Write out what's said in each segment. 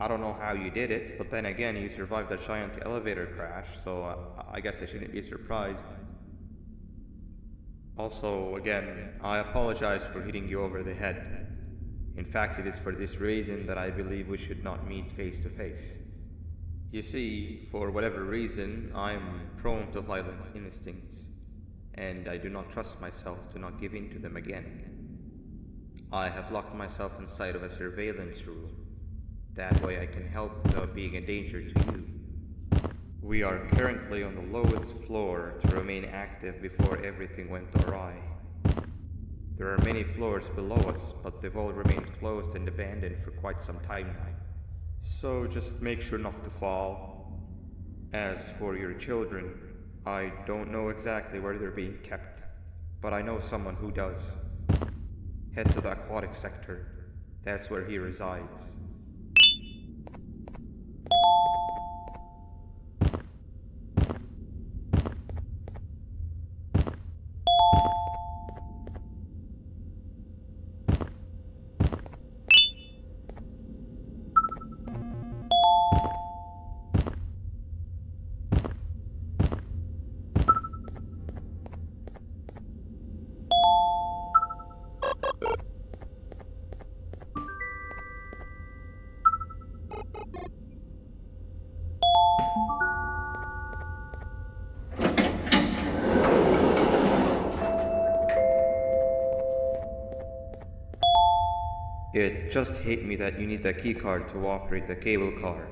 I don't know how you did it, but then again, you survived a giant elevator crash, so I guess I shouldn't be surprised. Also, again, I apologize for hitting you over the head. In fact, it is for this reason that I believe we should not meet face to face. You see, for whatever reason, I'm prone to violent instincts, and I do not trust myself to not give in to them again. I have locked myself inside of a surveillance room. That way I can help without being a danger to you. We are currently on the lowest floor to remain active before everything went awry. There are many floors below us, but they've all remained closed and abandoned for quite some time now. So just make sure not to fall. As for your children, I don't know exactly where they're being kept, but I know someone who does. Head to the aquatic sector. That's where he resides. It just hit me that you need the keycard to operate the cable car.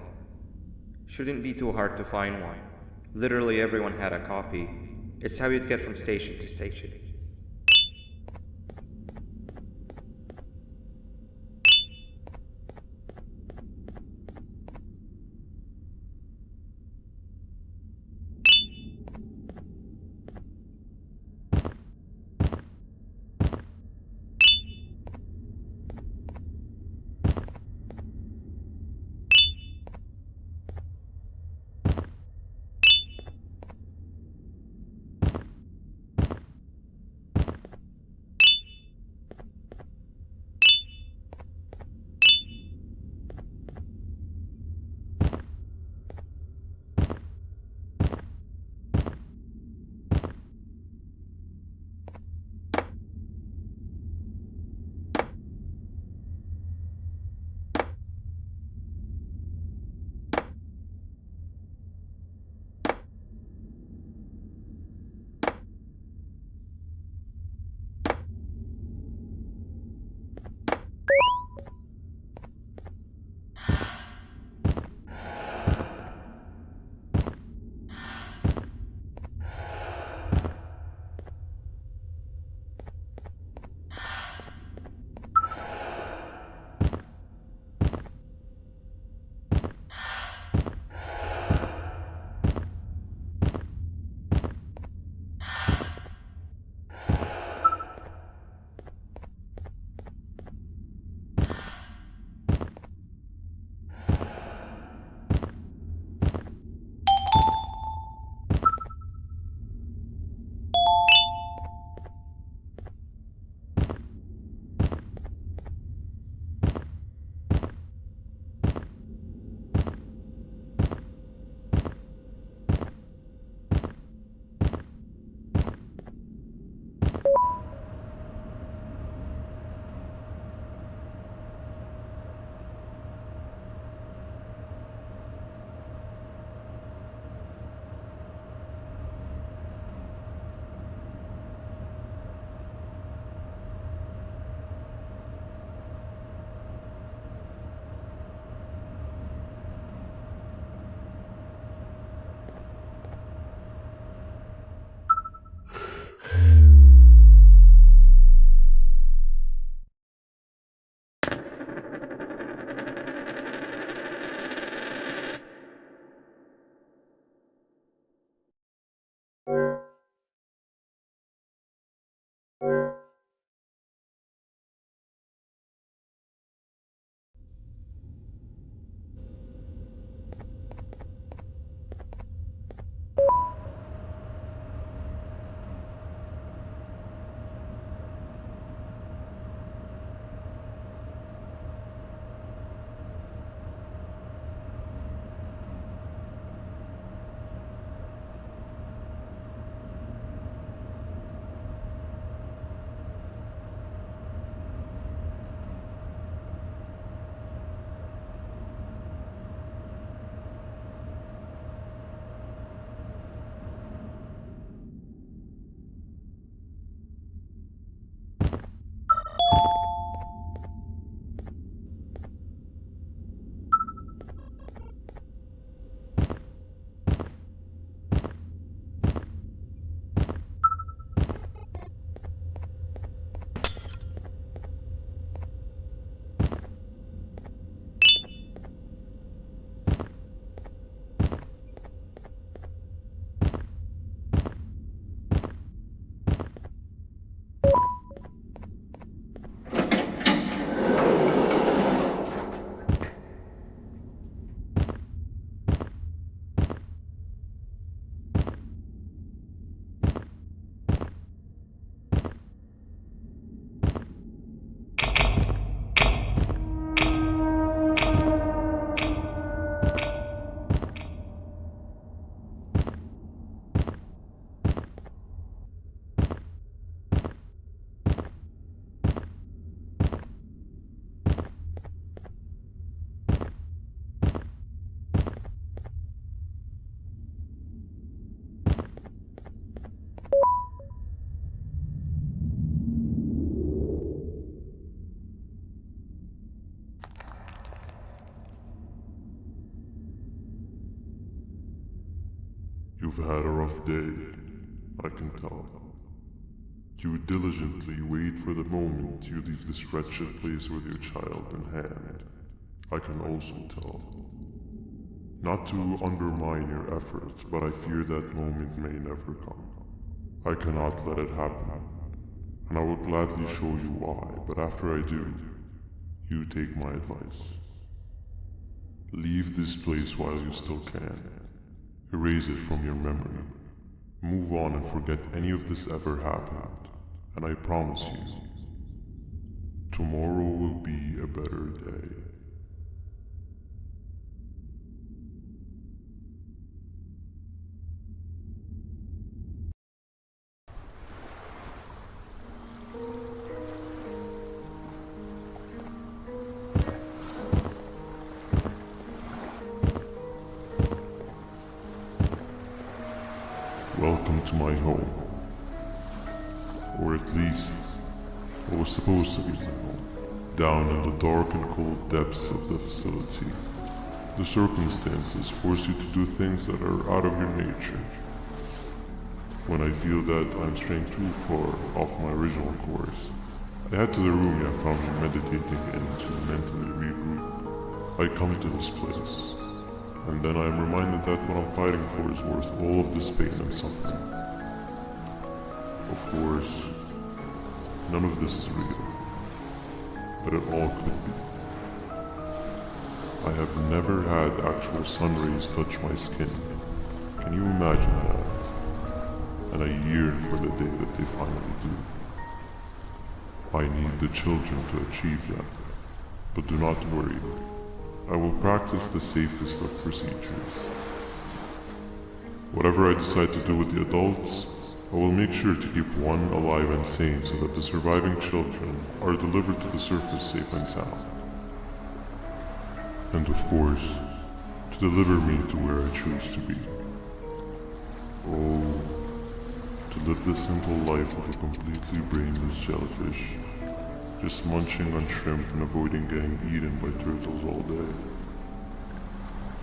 Shouldn't be too hard to find one. Literally everyone had a copy. It's how you'd get from station to station. You've had a rough day, I can tell. You diligently wait for the moment you leave this wretched place with your child in hand. I can also tell. Not to undermine your efforts, but I fear that moment may never come. I cannot let it happen, and I will gladly show you why, but after I do, you take my advice. Leave this place while you still can. Erase it from your memory. Move on and forget any of this ever happened, and I promise you, tomorrow will be a better day. Welcome to my home. Or at least, what was supposed to be my home. Down in the dark and cold depths of the facility, the circumstances force you to do things that are out of your nature. When I feel that I'm straying too far off my original course, I head to the room I found you meditating in to mentally regroup. I come to this place, and then I am reminded that what I'm fighting for is worth all of this pain and suffering. Of course, none of this is real, but it all could be. I have never had actual sun rays touch my skin. Can you imagine that? And I yearn for the day that they finally do. I need the children to achieve that, but do not worry. I will practice the safest of procedures. Whatever I decide to do with the adults, I will make sure to keep one alive and sane so that the surviving children are delivered to the surface safe and sound. And of course, to deliver me to where I choose to be. Oh, to live the simple life of a completely brainless jellyfish, just munching on shrimp and avoiding getting eaten by turtles all day.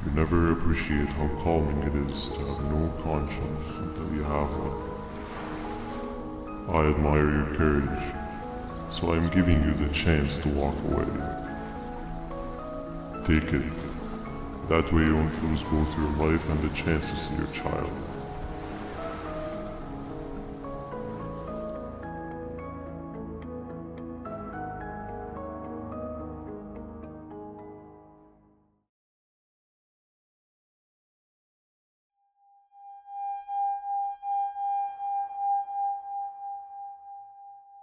You never appreciate how calming it is to have no conscience until you have one. I admire your courage, so I am giving you the chance to walk away. Take it. That way you won't lose both your life and the chance to see your child.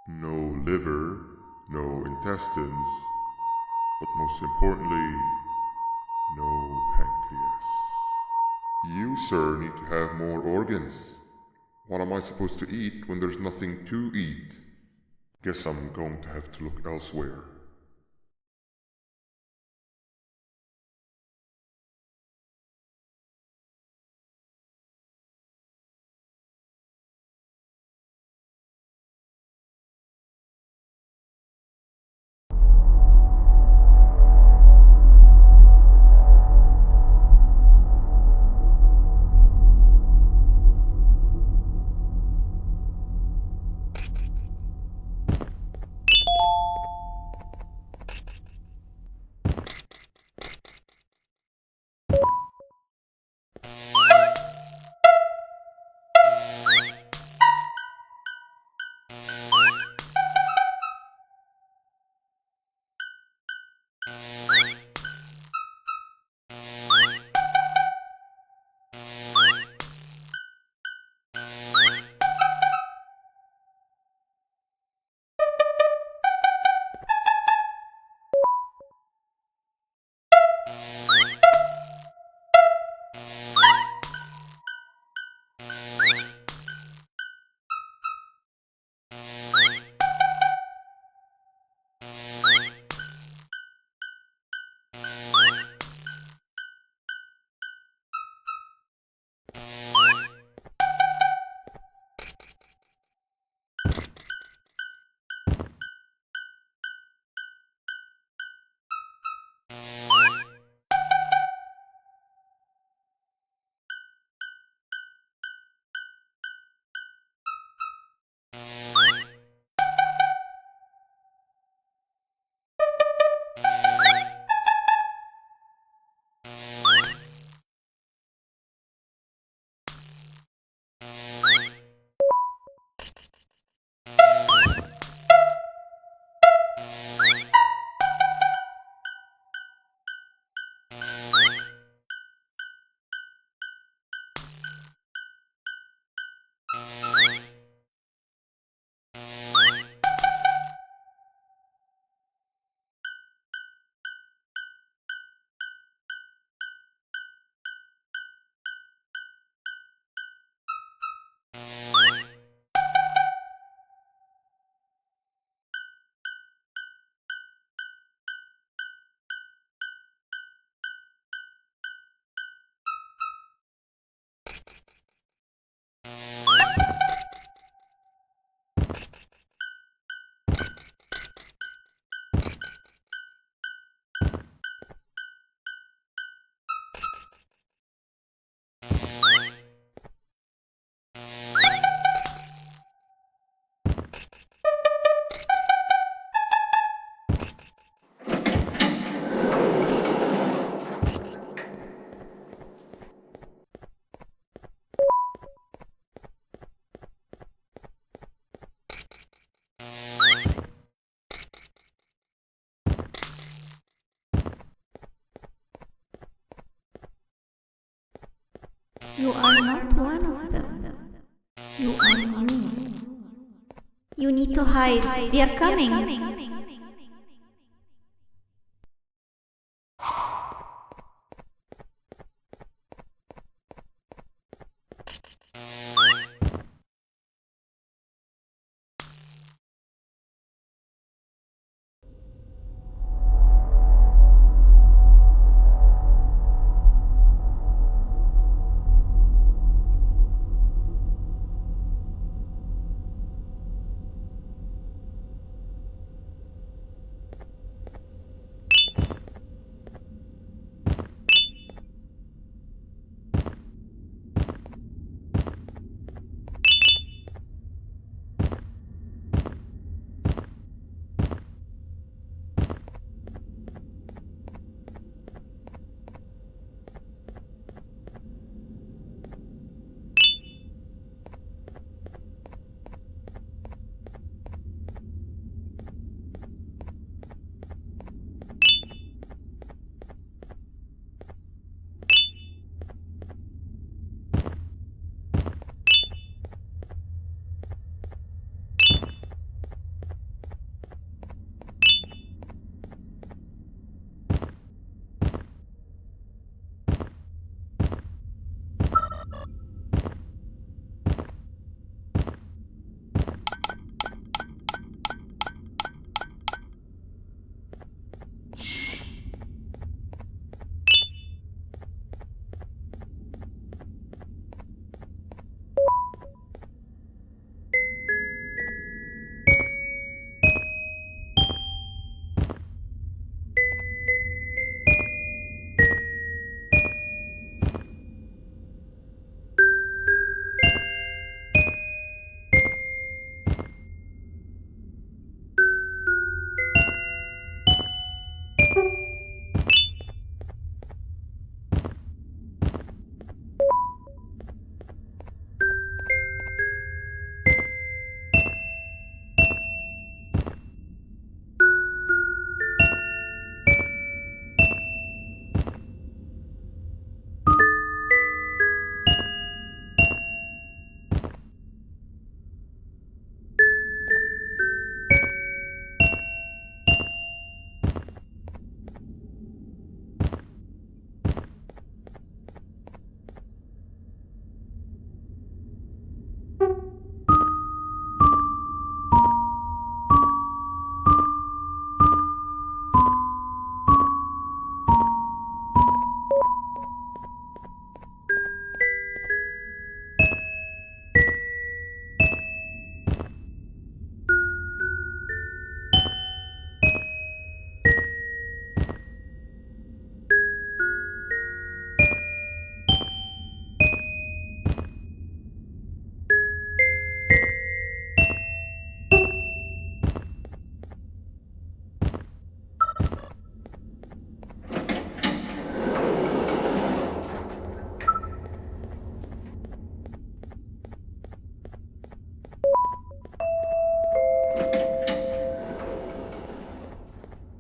No liver, no intestines, but most importantly, no pancreas. You, sir, need to have more organs. What am I supposed to eat when there's nothing to eat? Guess I'm going to have to look elsewhere. You are not one of them. You are you. You need to hide. They are coming.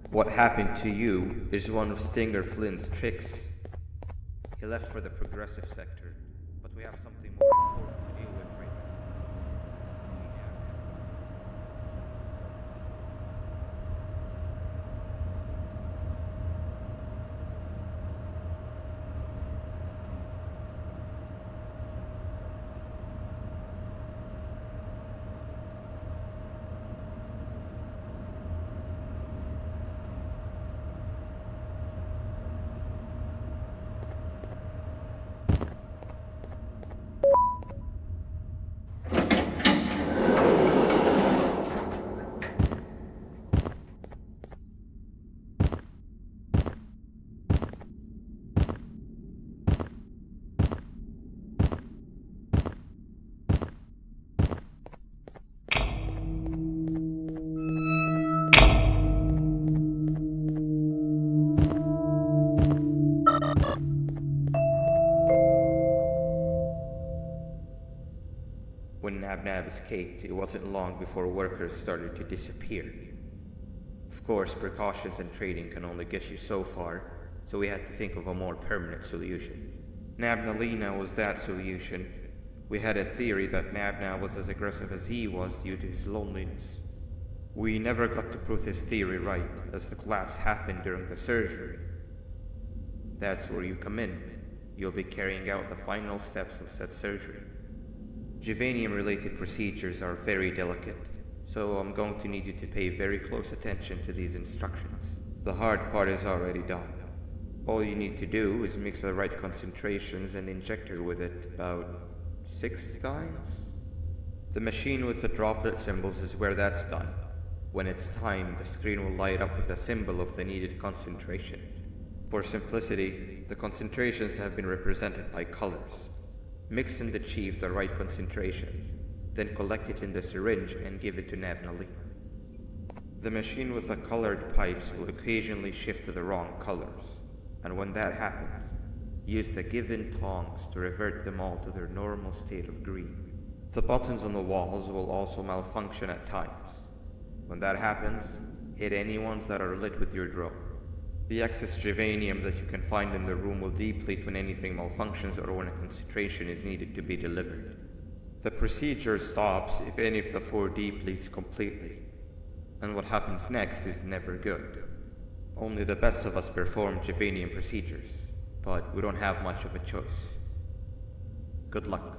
What happened to you is one of Stinger Flynn's tricks. He left for the progressive sector, but we have something more important to deal with right now. When Nab escaped, it wasn't long before workers started to disappear. Of course, precautions and trading can only get you so far, so we had to think of a more permanent solution. Nabnalina was that solution. We had a theory that Nabna was as aggressive as he was due to his loneliness. We never got to prove this theory right, as the collapse happened during the surgery. That's where you come in. You'll be carrying out the final steps of said surgery. Juvanium-related procedures are very delicate, so I'm going to need you to pay very close attention to these instructions. The hard part is already done. All you need to do is mix the right concentrations and inject her with it about 6 times. The machine with the droplet symbols is where that's done. When it's time, the screen will light up with the symbol of the needed concentration. For simplicity, the concentrations have been represented by colors. Mix and achieve the right concentration, then collect it in the syringe and give it to Nabnali. The machine with the colored pipes will occasionally shift to the wrong colors, and when that happens, use the given tongs to revert them all to their normal state of green. The buttons on the walls will also malfunction at times. When that happens, hit any ones that are lit with your drone. The excess juvanium that you can find in the room will deplete when anything malfunctions or when a concentration is needed to be delivered. The procedure stops if any of the 4 depletes completely, and what happens next is never good. Only the best of us perform juvanium procedures, but we don't have much of a choice. Good luck.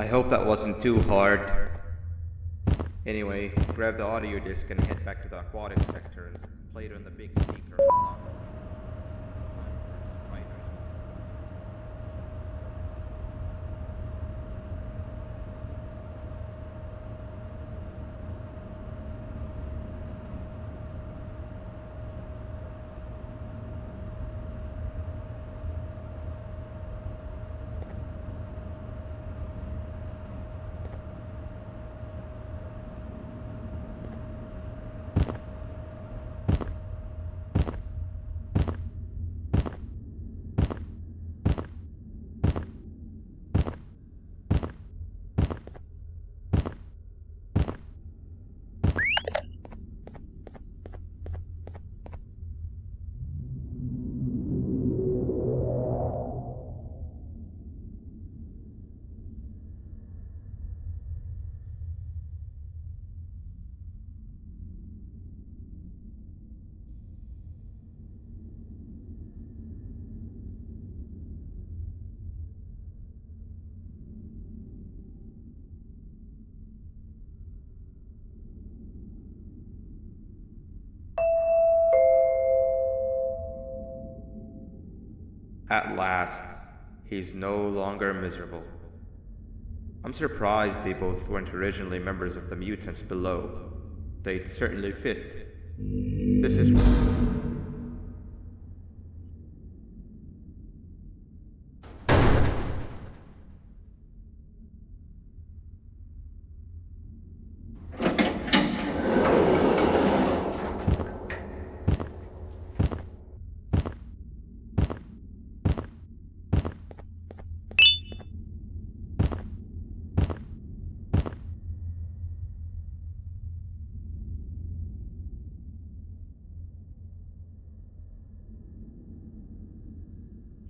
I hope that wasn't too hard. Anyway, grab the audio disc and head back to the aquatic sector and play it on the big speaker. At last, he's no longer miserable. I'm surprised they both weren't originally members of the mutants below. They'd certainly fit. This is...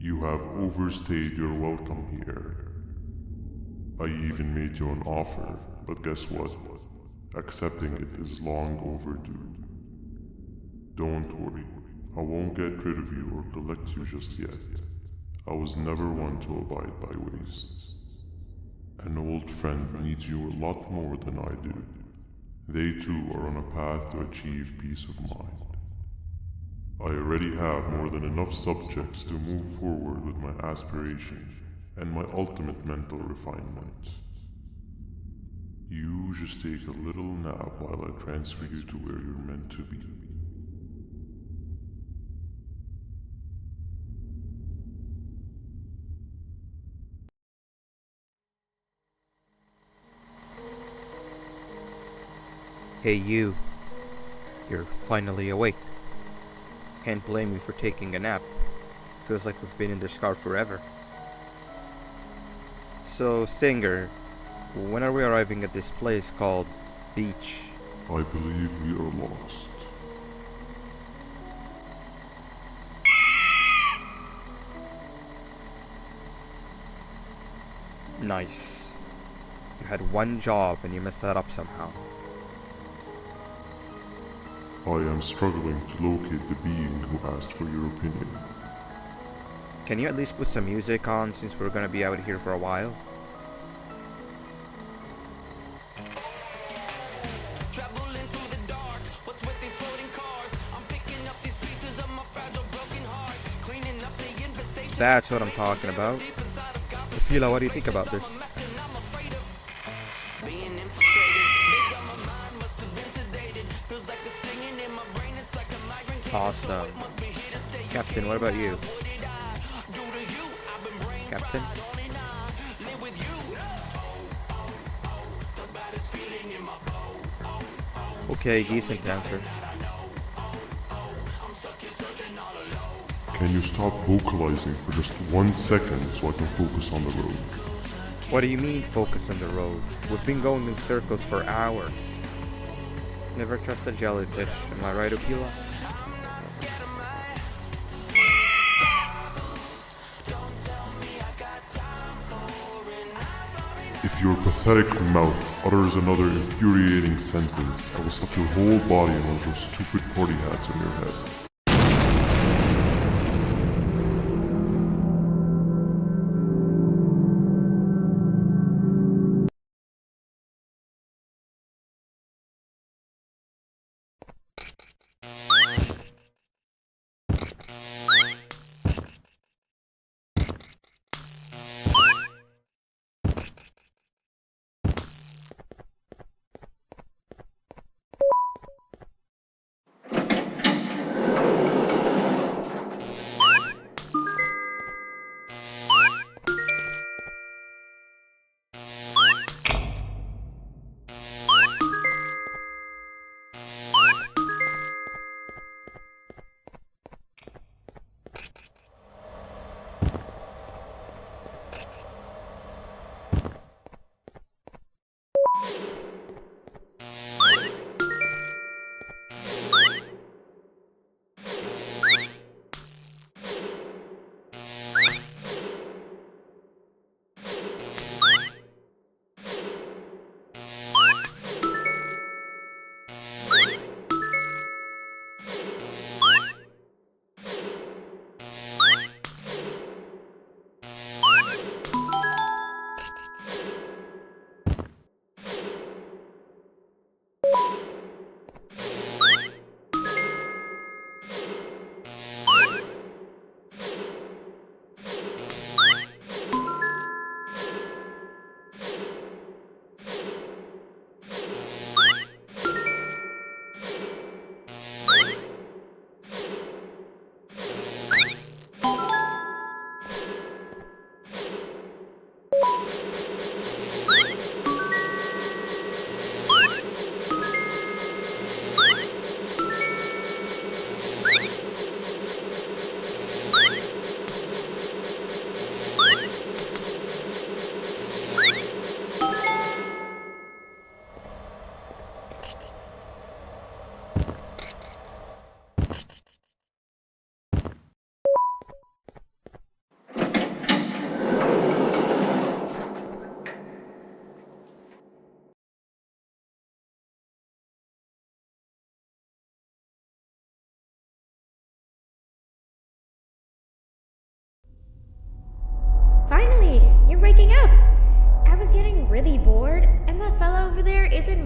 You have overstayed your welcome here. I even made you an offer, but guess what? Accepting it is long overdue. Don't worry, I won't get rid of you or collect you just yet. I was never one to abide by wastes. An old friend needs you a lot more than I do. They too are on a path to achieve peace of mind. I already have more than enough subjects to move forward with my aspiration and my ultimate mental refinement. You just take a little nap while I transfer you to where you're meant to be. Hey you. You're finally awake. Can't blame you for taking a nap. Feels like we've been in this car forever. So, Stinger, when are we arriving at this place called Beach? I believe we are lost. Nice. You had one job and you messed that up somehow. I am struggling to locate the being who asked for your opinion. Can you at least put some music on since we're gonna be out here for a while? That's what I'm talking about. Fila, what do you think about this? Awesome. Captain, what about you? Captain? Okay, decent answer. Can you stop vocalizing for just 1 second so I can focus on the road? What do you mean focus on the road? We've been going in circles for hours. Never trust a jellyfish, am I right, Opila? If your pathetic mouth utters another infuriating sentence, I will stuff your whole body in one of those stupid party hats on your head.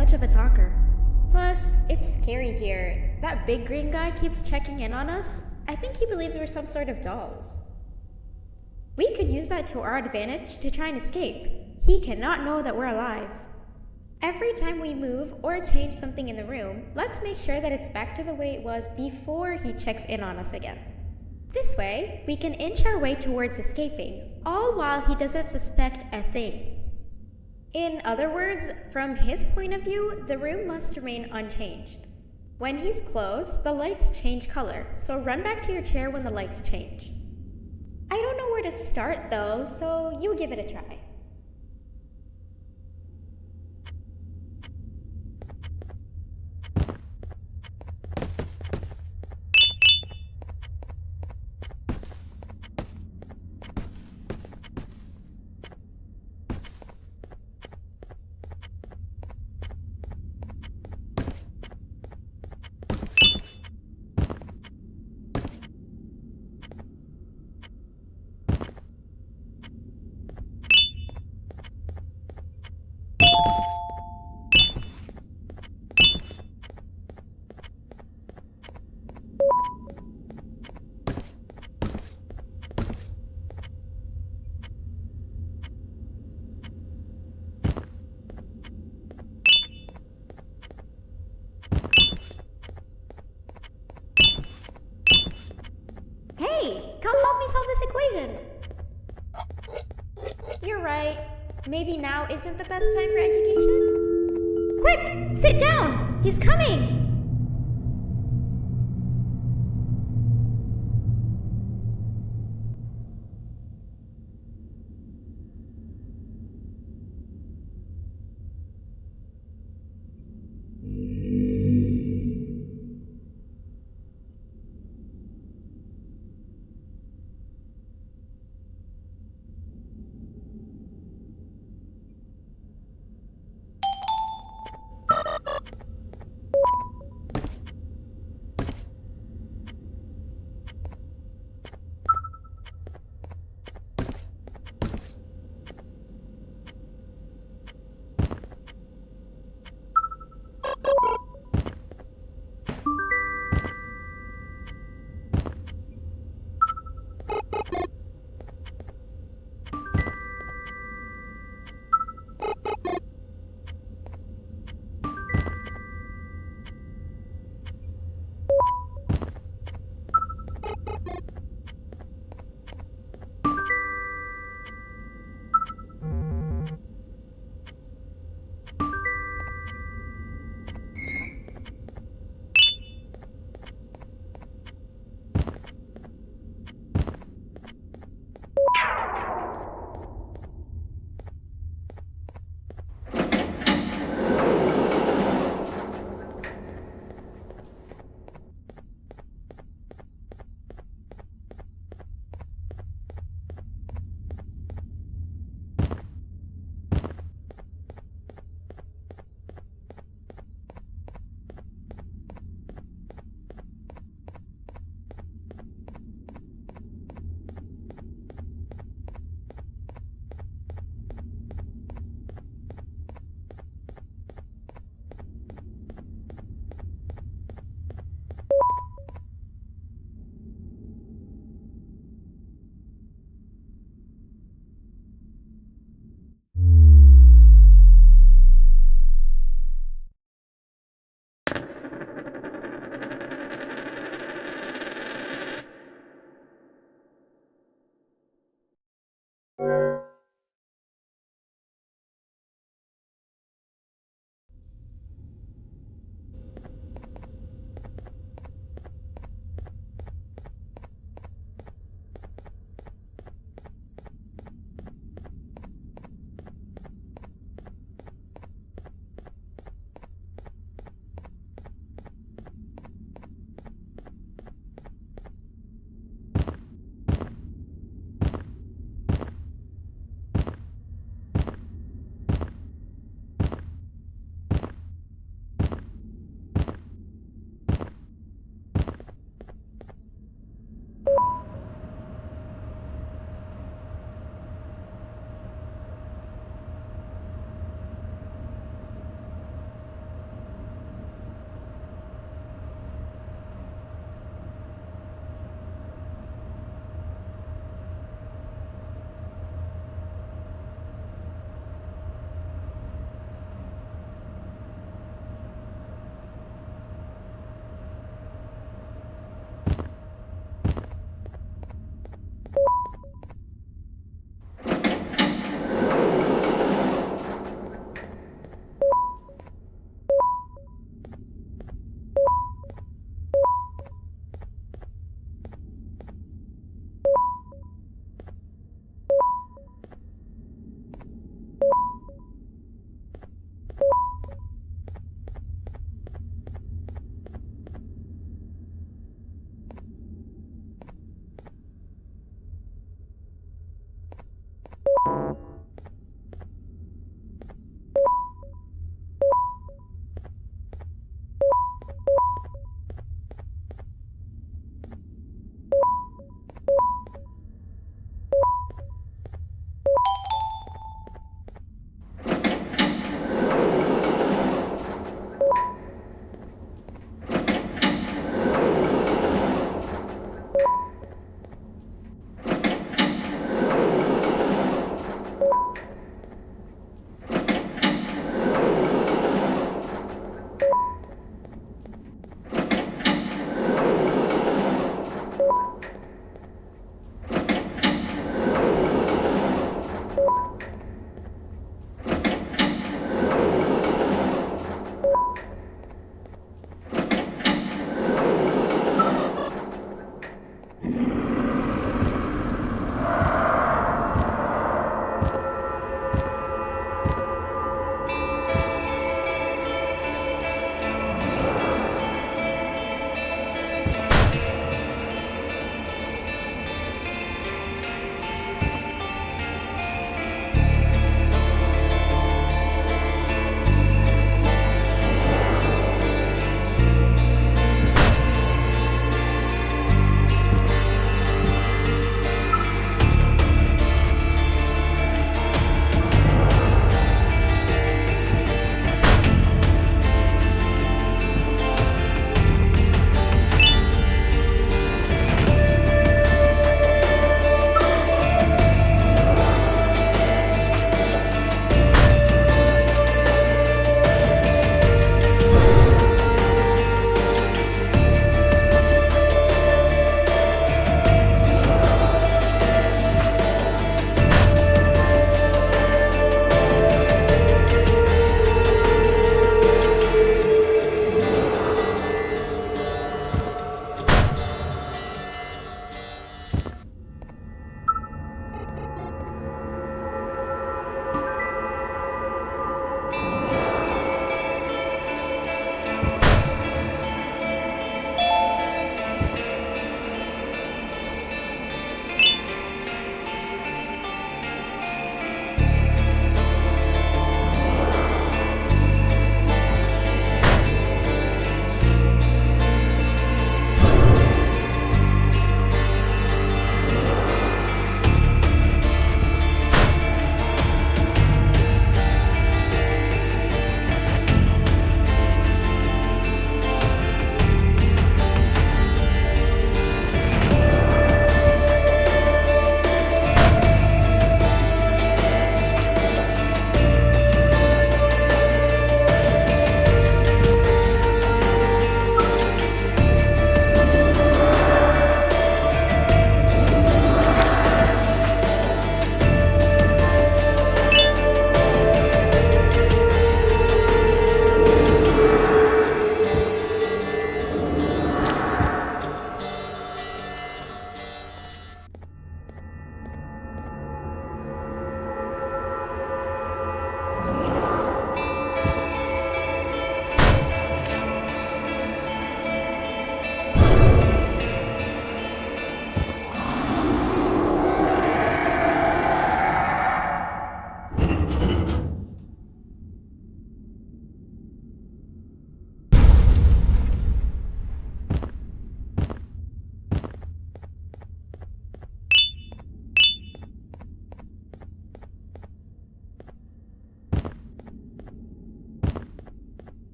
much of a talker. Plus, it's scary here. That big green guy keeps checking in on us. I think he believes we're some sort of dolls. We could use that to our advantage to try and escape. He cannot know that we're alive. Every time we move or change something in the room, let's make sure that it's back to the way it was before he checks in on us again. This way, we can inch our way towards escaping, all while he doesn't suspect a thing. In other words, from his point of view, the room must remain unchanged. When he's close, the lights change color, so run back to your chair when the lights change. I don't know where to start though, so you give it a try. Hey, come help me solve this equation! You're right. Maybe now isn't the best time for education? Quick, sit down! He's coming!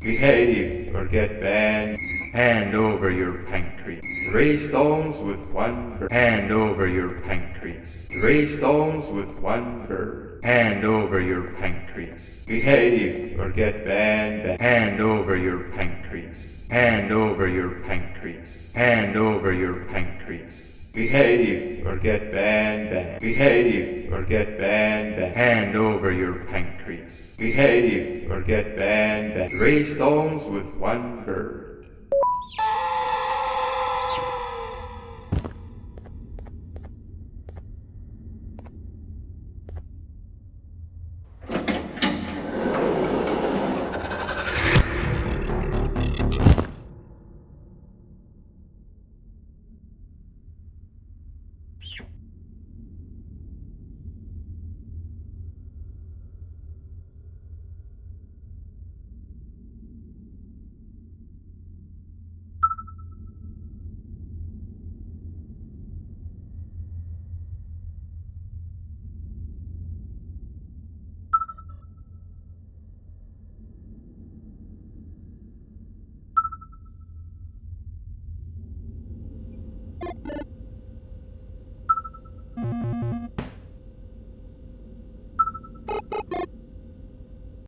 Behave or get banned. Hand over your pancreas. 3 stones with 1 bird. Hand over your pancreas. 3 stones with 1 bird. Hand over your pancreas. Behave or get banned. Hand over your pancreas. Hand over your pancreas. Hand over your pancreas. Behave or get banned. Behave or get banned. Hand over your pancreas. Behave or get banned. 3 stones with 1 bird.